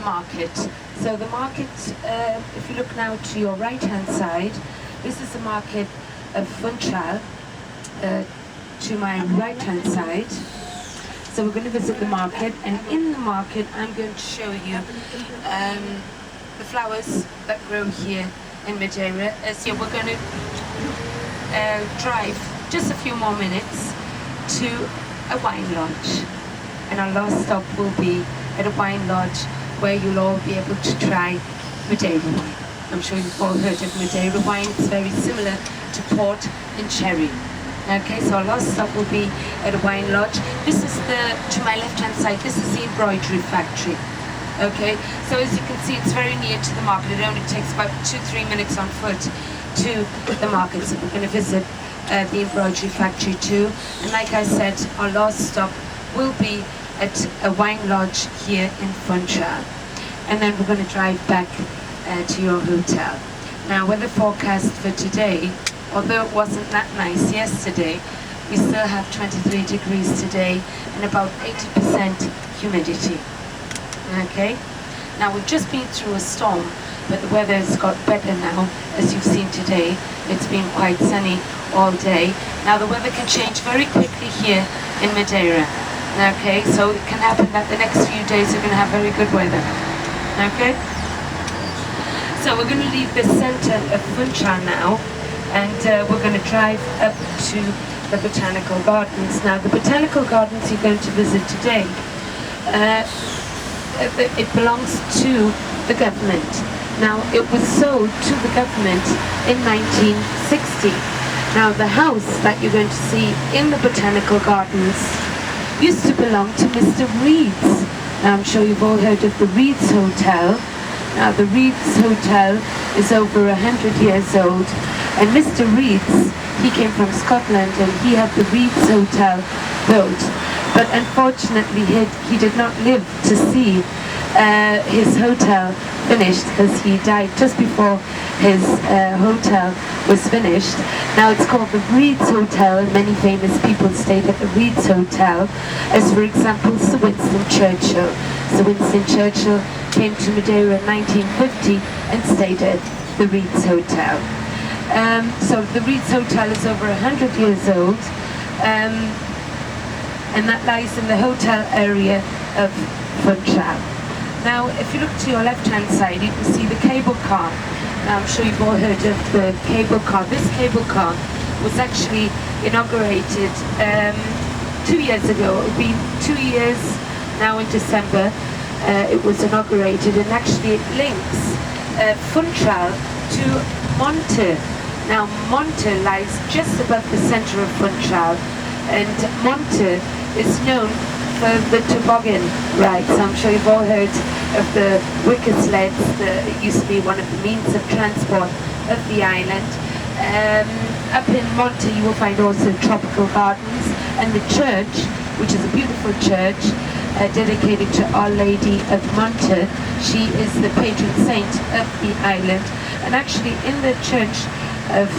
market. So the market, if you look now to your right hand side, this is the market of Funchal, to my right hand side. So we're going to visit the market, and in the market I'm going to show you the flowers that grow here in Madeira. As we're going to drive just a few more minutes to a wine lodge, and our last stop will be at a wine lodge where you'll all be able to try Madeira wine. I'm sure you've all heard of Madeira wine. It's very similar to port and sherry. Okay, so our last stop will be at a wine lodge. This is to my left hand side, this is the embroidery factory. Okay, so as you can see, it's very near to the market. It only takes about 2-3 minutes on foot to the market. So we're going to visit the embroidery factory too. And like I said, our last stop will be at a wine lodge here in Funchal. And then we're going to drive back to your hotel. Now, weather forecast for today, although it wasn't that nice yesterday, we still have 23 degrees today and about 80% humidity. Okay? Now, we've just been through a storm, but the weather has got better now. As you've seen today, it's been quite sunny all day. Now, the weather can change very quickly here in Madeira. Okay? So it can happen that the next few days are going to have very good weather. Okay? So we're going to leave the center of Funchal now, and we're going to drive up to the botanical gardens. Now, the botanical gardens you're going to visit today, it belongs to the government. Now, it was sold to the government in 1960. Now, the house that you're going to see in the botanical gardens used to belong to Mr. Reed's. Now, I'm sure you've all heard of the Reed's Hotel. Now, the Reed's Hotel is over 100 years old. And Mr. Reed's, he came from Scotland, and he had the Reed's Hotel built. But unfortunately, he did not live to see his hotel finished, because he died just before his hotel was finished. Now, it's called the Reed's Hotel, and many famous people stayed at the Reed's Hotel, as for example, Sir Winston Churchill. Sir Winston Churchill came to Madeira in 1950 and stayed at the Reed's Hotel. So the Reed's Hotel is over 100 years old, and that lies in the hotel area of Funchal. Now, if you look to your left-hand side, you can see the cable car. Now, I'm sure you've all heard of the cable car. This cable car was actually inaugurated 2 years ago. It'll be 2 years now in December. It was inaugurated, and actually it links Funchal to Monte. Now, Monte lies just above the center of Funchal, and Monte is known for the toboggan rides. I'm sure you've all heard of the wicker sleds. It used to be one of the means of transport of the island. Up in Monte you will find also tropical gardens, and the church, which is a beautiful church, dedicated to Our Lady of Monte. She is the patron saint of the island, and actually in the church of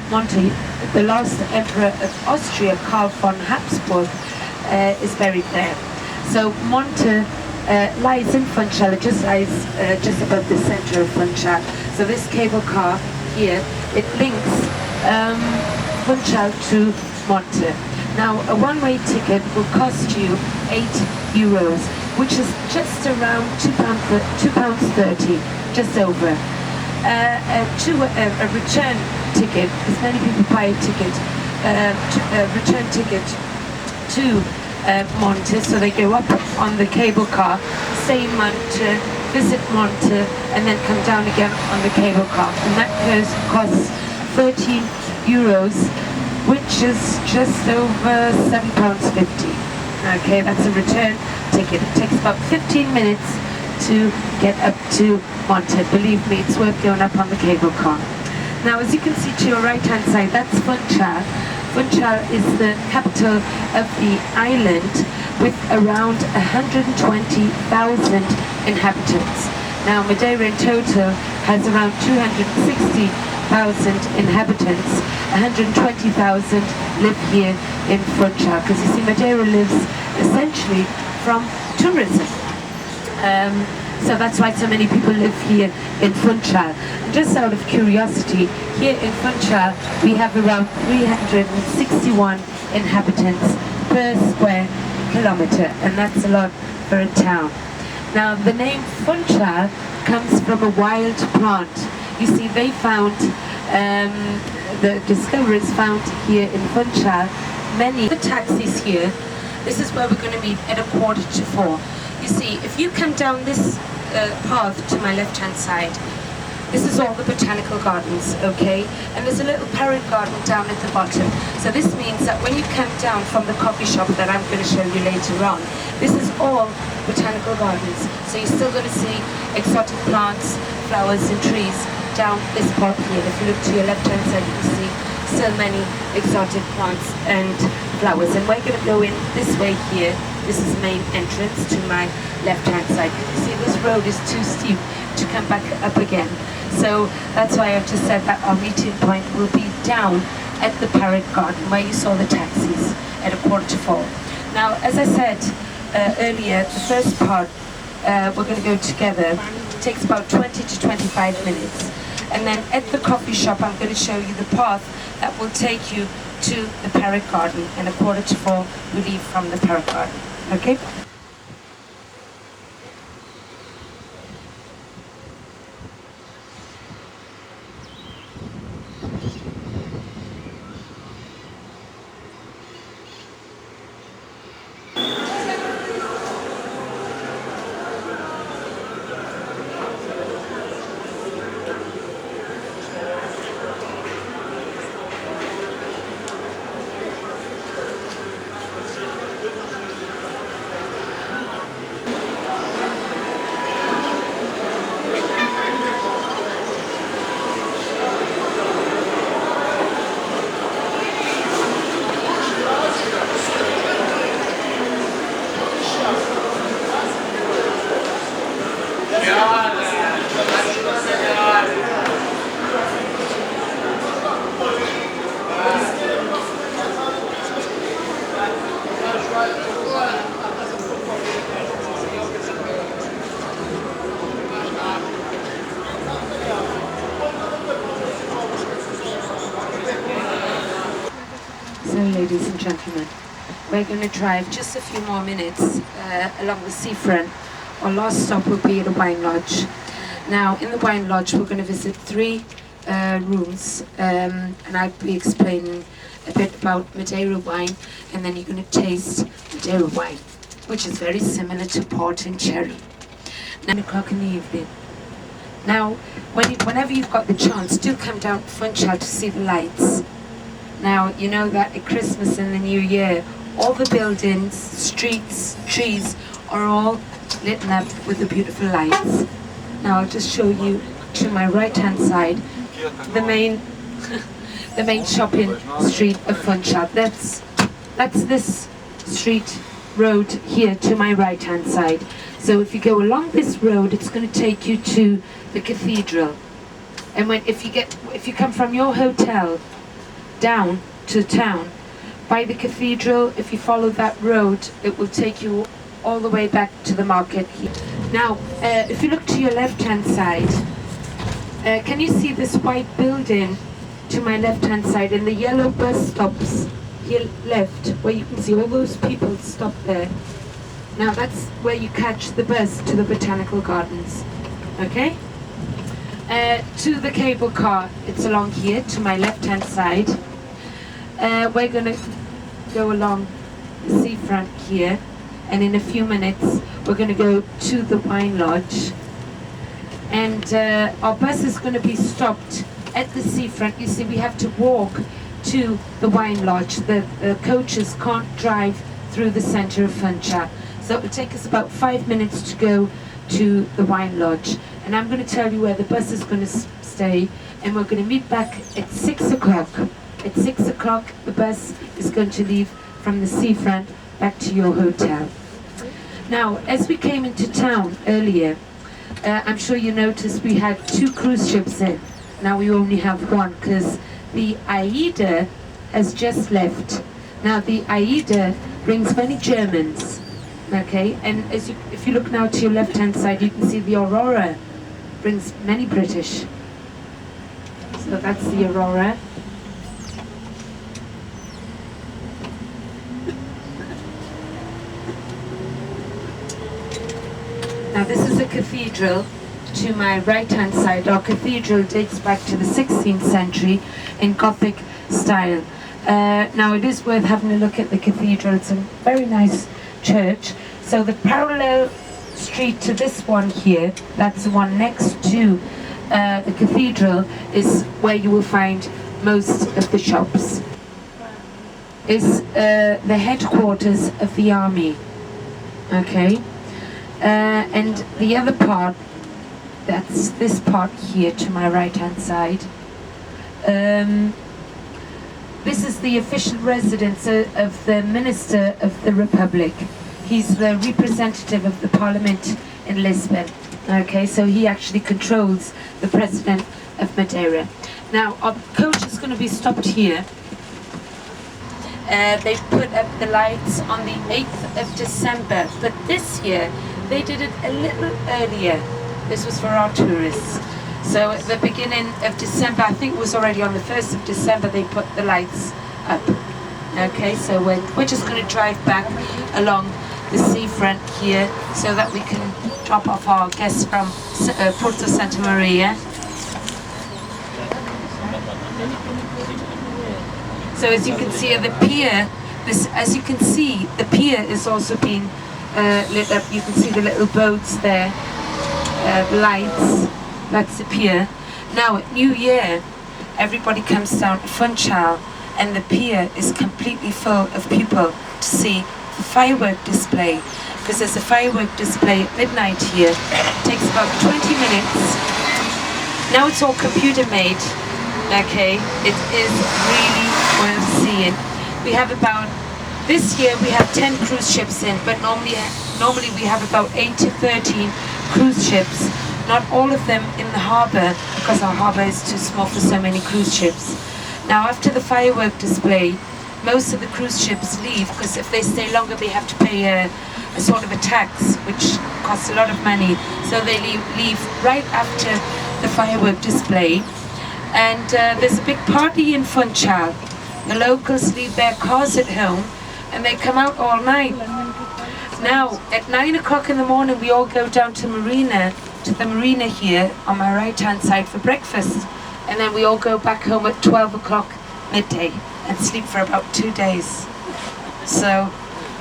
Monte, the last emperor of Austria, Karl von Habsburg, is buried there. So Monte lies in Funchal. It just lies just above the center of Funchal. So this cable car here, it links Funchal to Monte. Now, a one-way ticket will cost you €8, which is just around £2.30, just over. A return ticket, because many people buy a ticket, a return ticket to Monte, so they go up on the cable car, stay in Monte, visit Monte, and then come down again on the cable car, and that costs €13, which is just over £7.50. Okay, that's a return ticket. It takes about 15 minutes to get up to Monte. Believe me, it's worth going up on the cable car. Now, as you can see to your right hand side, that's Funchal. Funchal is the capital of the island, with around 120,000 inhabitants. Now, Madeira in total has around 260,000 inhabitants. 120,000 live here in Funchal, because you see, Madeira lives essentially from tourism. So that's why so many people live here in Funchal. Just out of curiosity, here in Funchal we have around 361 inhabitants per square kilometre, and that's a lot for a town. Now the name Funchal comes from a wild plant. You see, they found, the discoverers found here in Funchal many the taxis here. This is where we're going to meet at 3:45. You see, if you come down this path to my left-hand side, this is all the botanical gardens, okay? And there's a little parrot garden down at the bottom. So this means that when you come down from the coffee shop that I'm going to show you later on, this is all botanical gardens. So you're still going to see exotic plants, flowers and trees down this path here. If you look to your left-hand side, you can see so many exotic plants and flowers. And we're going to go in this way here. This is the main entrance to my left-hand side. You see, this road is too steep to come back up again. So that's why I've just said that our meeting point will be down at the Parrot Garden where you saw the taxis at 3:45. Now, as I said earlier, the first part we're going to go together. It takes about 20 to 25 minutes. And then at the coffee shop, I'm going to show you the path that will take you to the Parrot Garden. And 3:45, we leave from the Parrot Garden. Okay? So, ladies and gentlemen, we're going to drive just a few more minutes along the seafront. Our last stop will be at a wine lodge. Now, in the wine lodge, we're going to visit 3 rooms, and I'll be explaining a bit about Madeira wine, and then you're going to taste Madeira wine, which is very similar to port and cherry. 9 o'clock in the evening. Now, whenever you've got the chance, do come down to Funchal to see the lights. Now, you know that at Christmas and the New Year, all the buildings, streets, trees are all lit up with the beautiful lights. Now, I'll just show you to my right-hand side the main the main shopping street of Funchal. That's this street road here to my right-hand side. So if you go along this road, it's going to take you to the cathedral. And if you come from your hotel down to town by the cathedral, if you follow that road, it will take you all the way back to the market here. Now, if you look to your left-hand side, can you see this white building to my left-hand side, and the yellow bus stops here left, where you can see all those people stop there? Now that's where you catch the bus to the botanical gardens. Okay? To the cable car, it's along here to my left-hand side. We're going to go along the seafront here, and in a few minutes we're going to go to the wine lodge, and our bus is going to be stopped at the seafront. You see, we have to walk to the wine lodge. The coaches can't drive through the centre of Funchal, so it will take us about 5 minutes to go to the wine lodge. And I'm going to tell you where the bus is going to stay, and we're going to meet back at 6 o'clock. At 6 o'clock, the bus is going to leave from the seafront back to your hotel. Now, as we came into town earlier, I'm sure you noticed we had 2 cruise ships in. Now we only have 1 because the Aida has just left. Now the Aida brings many Germans. Okay, and if you look now to your left-hand side, you can see the aurora. Brings many British. So that's the aurora. Now this is a cathedral to my right-hand side. Our cathedral dates back to the 16th century in Gothic style. Now it is worth having a look at the cathedral. It's a very nice church. So the parallel street to this one here, that's the one next to the cathedral, is where you will find most of the shops. Is the headquarters of the army. Okay, and the other part, that's this part here to my right hand side. This is the official residence of the Minister of the Republic. He's the representative of the Parliament in Lisbon. Okay, so he actually controls the President of Madeira. Now, our coach is going to be stopped here. They put up the lights on the 8th of December, but this year they did it a little earlier. This was for our tourists. So at the beginning of December, I think it was already on the 1st of December, they put the lights up. Okay, so we're just going to drive back along the seafront here so that we can drop off our guests from Porto Santa Maria. So as you can see, the pier, the pier is also being lit up. You can see the little boats there, lights. That's the pier. Now at New Year, everybody comes down to Funchal, and the pier is completely full of people to see the firework display. Because there's a firework display at midnight here. It takes about 20 minutes. Now it's all computer made. Okay, it is really worth seeing. We have this year we have 10 cruise ships in, but normally we have about 8 to 13 cruise ships. Not all of them in the harbour, because our harbour is too small for so many cruise ships. Now after the firework display, most of the cruise ships leave, because if they stay longer they have to pay a sort of a tax, which costs a lot of money. So they leave right after the firework display. And there's a big party in Funchal. The locals leave their cars at home and they come out all night. Now at 9 o'clock in the morning we all go down to the marina here on my right hand side for breakfast, and then we all go back home at 12 o'clock midday and sleep for about 2 days. So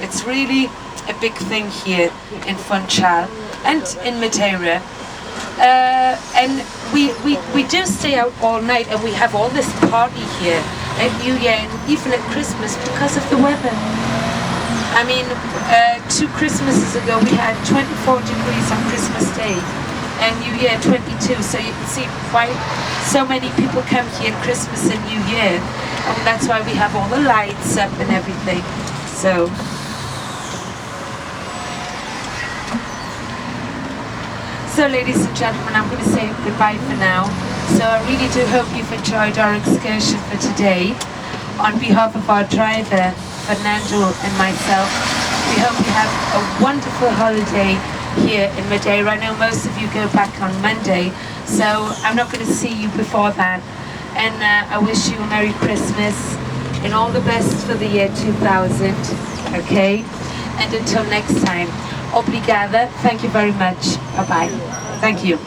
it's really a big thing here in Funchal and in Madeira. And we do stay out all night, and we have all this party here at New Year and even at Christmas because of the weather. I mean, 2 Christmases ago we had 24 degrees on Christmas Day and New Year 22, so you can see why so many people come here at Christmas and New Year, and that's why we have all the lights up and everything. So ladies and gentlemen, I'm going to say goodbye for now. So I really do hope you've enjoyed our excursion for today. On behalf of our driver, Fernando, and myself, we hope you have a wonderful holiday here in Madeira. I know most of you go back on Monday, so I'm not going to see you before that. And I wish you a Merry Christmas and all the best for the year 2000, okay? And until next time, obrigada, thank you very much, bye-bye. Thank you.